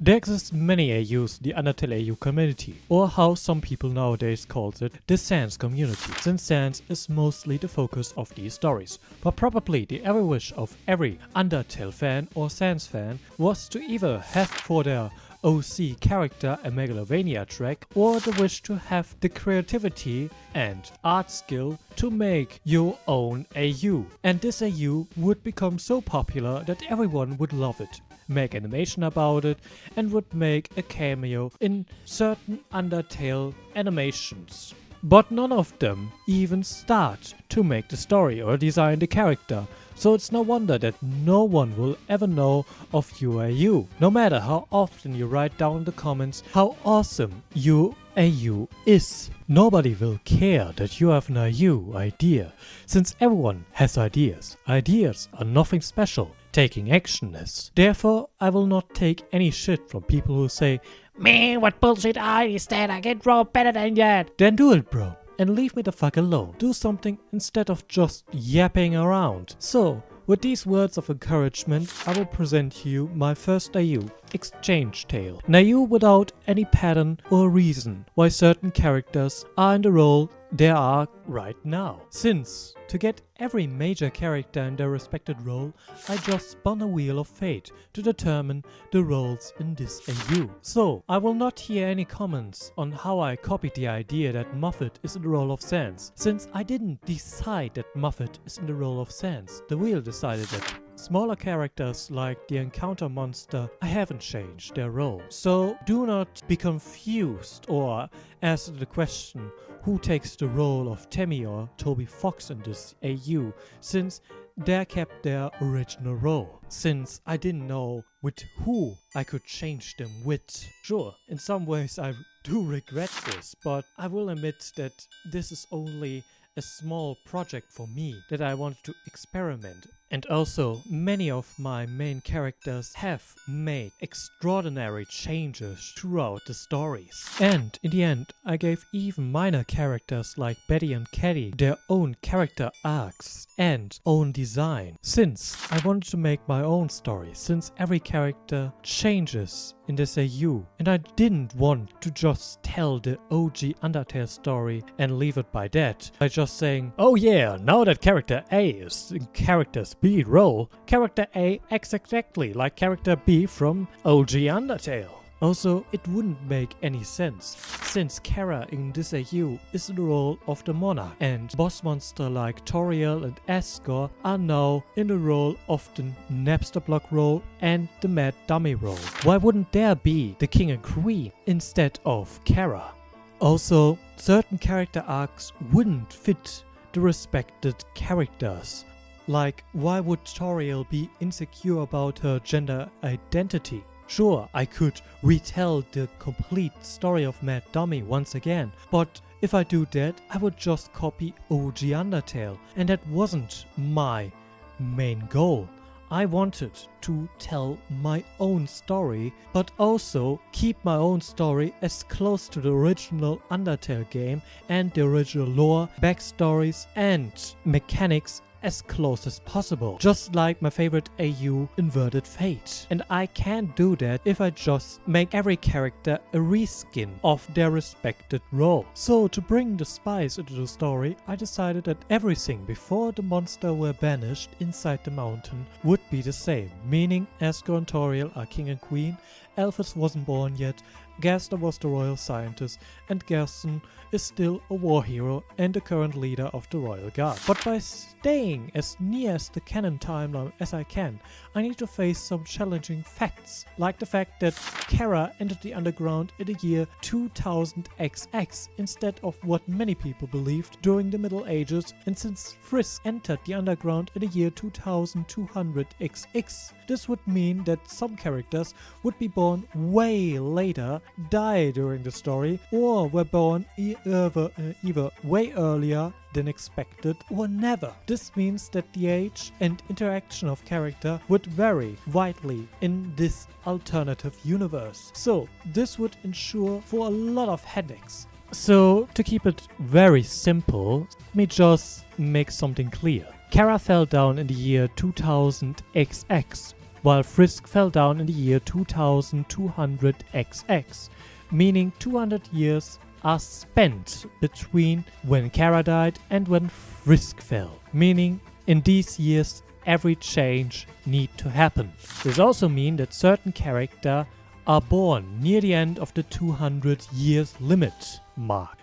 There exist many AUs in the Undertale AU community, or how some people nowadays calls it, the Sans community, since Sans is mostly the focus of these stories. But probably the every wish of every Undertale fan or Sans fan was to either have for their OC character a Megalovania track, or the wish to have the creativity and art skill to make your own AU. And this AU would become so popular that everyone would love it, make animation about it, and would make a cameo in certain Undertale animations. But none of them even start to make the story or design the character, so it's no wonder that no one will ever know of your AU, no matter how often you write down in the comments how awesome your AU is. Nobody will care that you have an AU idea, since everyone has ideas. Ideas are nothing special. Taking action is. Therefore, I will not take any shit from people who say, "Man, what bullshit is that? I can draw better than that." Then do it, bro. And leave me the fuck alone. Do something instead of just yapping around. So, with these words of encouragement, I will present to you my first AU, Exchangetale. An AU without any pattern or reason why certain characters are in the role they are right now. Since, to get every major character in their respected role, I just spun a wheel of fate to determine the roles in this AU. So, I will not hear any comments on how I copied the idea that Muffet is in the role of Sans, since I didn't decide that Muffet is in the role of Sans. The wheel decided that. Smaller characters like the encounter monster, I haven't changed their role. So do not be confused or ask the question who takes the role of Tammy or Toby Fox in this AU, since they kept their original role. Since I didn't know with who I could change them with. Sure, in some ways I do regret this, but I will admit that this is only a small project for me that I wanted to experiment. And also, many of my main characters have made extraordinary changes throughout the stories. And in the end, I gave even minor characters like Betty and Caddy their own character arcs and own design. Since I wanted to make my own story, since every character changes in this AU, and I didn't want to just tell the OG Undertale story and leave it by that, by just saying, "Oh yeah, now that character A is in character's B role, character A acts exactly like character B from OG Undertale." Also, it wouldn't make any sense, since Kara in this AU is in the role of the Monarch, and boss monster like Toriel and Asgore are now in the role of the Napster Block role and the Mad Dummy role. Why wouldn't there be the King and Queen instead of Kara? Also, certain character arcs wouldn't fit the respected characters. Like, why would Toriel be insecure about her gender identity? Sure, I could retell the complete story of Mad Dummy once again, but if I do that, I would just copy OG Undertale, and that wasn't my main goal. I wanted to tell my own story, but also keep my own story as close to the original Undertale game and the original lore, backstories and mechanics as close as possible, just like my favorite AU, Inverted Fate. And I can't do that if I just make every character a reskin of their respected role. So to bring the spice into the story, I decided that everything before the monster were banished inside the mountain would be the same, meaning Asgore and Toriel are king and queen, Alphys wasn't born yet, Gaster was the royal scientist, and Gaster is still a war hero and the current leader of the royal guard. But by staying as near as the canon timeline as I can, I need to face some challenging facts, like the fact that Kara entered the underground in the year 2000 XX instead of what many people believed during the Middle Ages, and since Frisk entered the underground in the year 2200 XX. This would mean that some characters would be born way later, die during the story, or were born either way earlier than expected or never. This means that the age and interaction of character would vary widely in this alternative universe. So this would ensure for a lot of headaches. So to keep it very simple, let me just make something clear. Kara fell down in the year 2000 XX. while Frisk fell down in the year 2200 XX, meaning 200 years are spent between when Kara died and when Frisk fell, meaning in these years every change need to happen. This also means that certain characters are born near the end of the 200 years limit mark,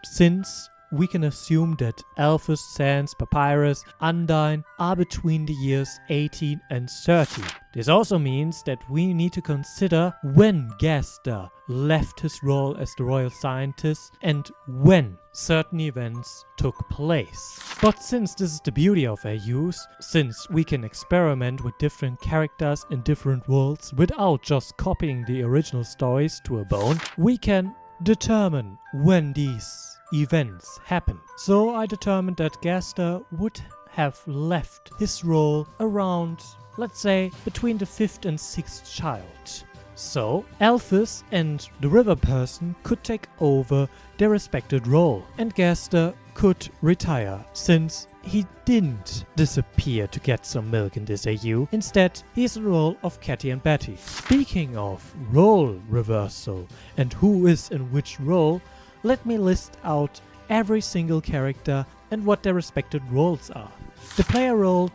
since we can assume that Alphys, Sans, pə-PY-rəs, Undyne are between the years 18 and 30. This also means that we need to consider when Gaster left his role as the royal scientist and when certain events took place. But since this is the beauty of AUs, since we can experiment with different characters in different worlds without just copying the original stories to a bone, we can determine when these events happen. So I determined that Gaster would have left his role around, let's say, between the 5th and 6th child. So Alphys and the river person could take over their respected role, and Gaster could retire, since he didn't disappear to get some milk in this AU. Instead, he's in the role of Catty and Betty. Speaking of role reversal and who is in which role, let me list out every single character and what their respected roles are. The player role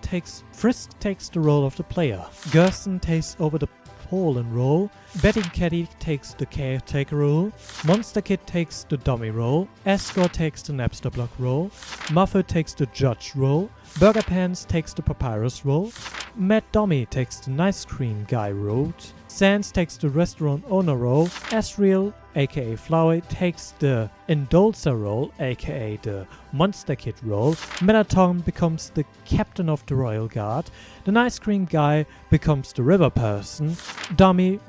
Frisk takes the role of the player, Gersten takes over the Poland role, Betty Catty takes the caretaker role, Monster Kid takes the dummy role, Escort takes the Napster block role, Muffet takes the judge role, Burger Pants takes the Papyrus role, Mad Dummy takes the nice cream guy role, Sans takes the restaurant owner role, Asriel aka Flowey takes the Endolcer role aka the Monster Kid role, Melaton becomes the captain of the Royal Guard, the nice cream guy becomes the river person, Dummy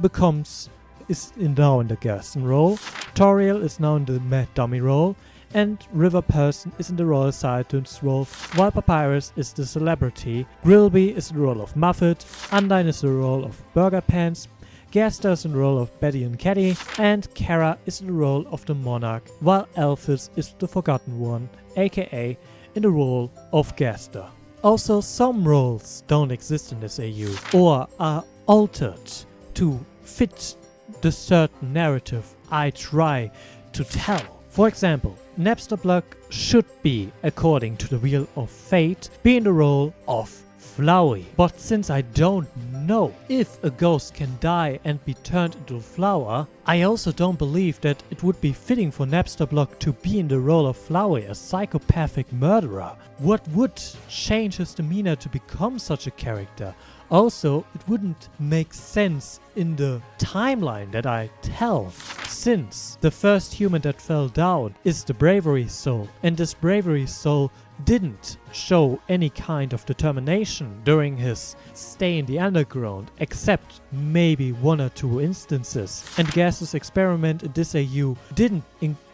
is now in the Gersten role, Toriel is now in the Mad Dummy role, and River Person is in the Royal Scientist role, while pə-PY-rəs is the celebrity, Grillby is in the role of Muffet, Undyne is the role of Burger Pants, Gaster is in the role of Betty and Catty, and Kara is in the role of the Monarch, while Alphys is the Forgotten One, aka in the role of Gaster. Also, some roles don't exist in this AU, or are altered to fit the certain narrative I try to tell. For example, Napster Block should be, according to the Wheel of Fate, be in the role of Flowey. But since I don't know if a ghost can die and be turned into a flower, I also don't believe that it would be fitting for Napster Block to be in the role of Flowey, a psychopathic murderer. What would change his demeanor to become such a character? Also, it wouldn't make sense in the timeline that I tell, since the first human that fell down is the Bravery Soul, and this Bravery Soul didn't show any kind of determination during his stay in the underground, except maybe 1 or 2 instances. And Gaster's experiment in this AU didn't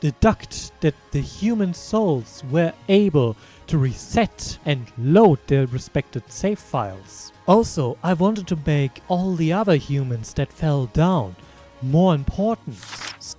deduct that the human souls were able to reset and load their respected save files. Also, I wanted to make all the other humans that fell down more important.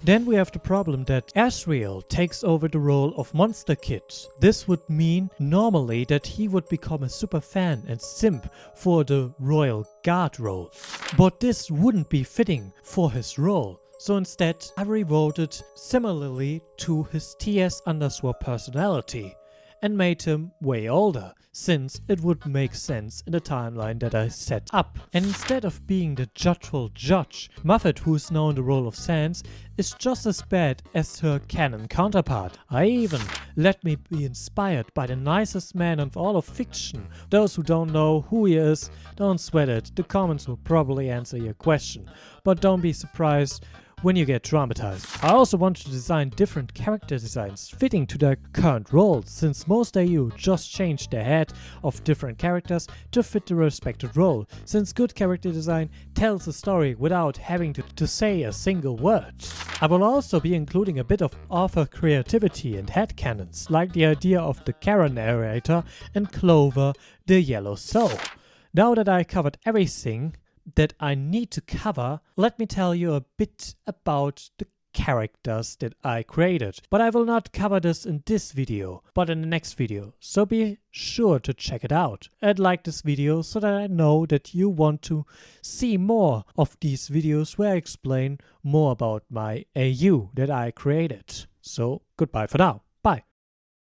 Then we have the problem that Asriel takes over the role of Monster Kid. This would mean normally that he would become a super fan and simp for the Royal Guard role. But this wouldn't be fitting for his role. So instead, I rewrote it similarly to his TS_personality and made him way older, since it would make sense in the timeline that I set up. And instead of being the judgeful judge, Muffet, who is now in the role of Sans, is just as bad as her canon counterpart. I even let me be inspired by the nicest man of all of fiction. Those who don't know who he is, don't sweat it, the comments will probably answer your question. But don't be surprised when you get traumatized. I also wanted to design different character designs fitting to their current roles, since most AU just changed the head of different characters to fit the respected role, since good character design tells a story without having to say a single word. I will also be including a bit of author creativity and headcanons, like the idea of the Kara narrator and Clover, the yellow soul. Now that I covered everything that I need to cover, let me tell you a bit about the characters that I created. But I will not cover this in this video, but in the next video, so be sure to check it out and like this video so that I know that you want to see more of these videos where I explain more about my AU that I created. So goodbye for now.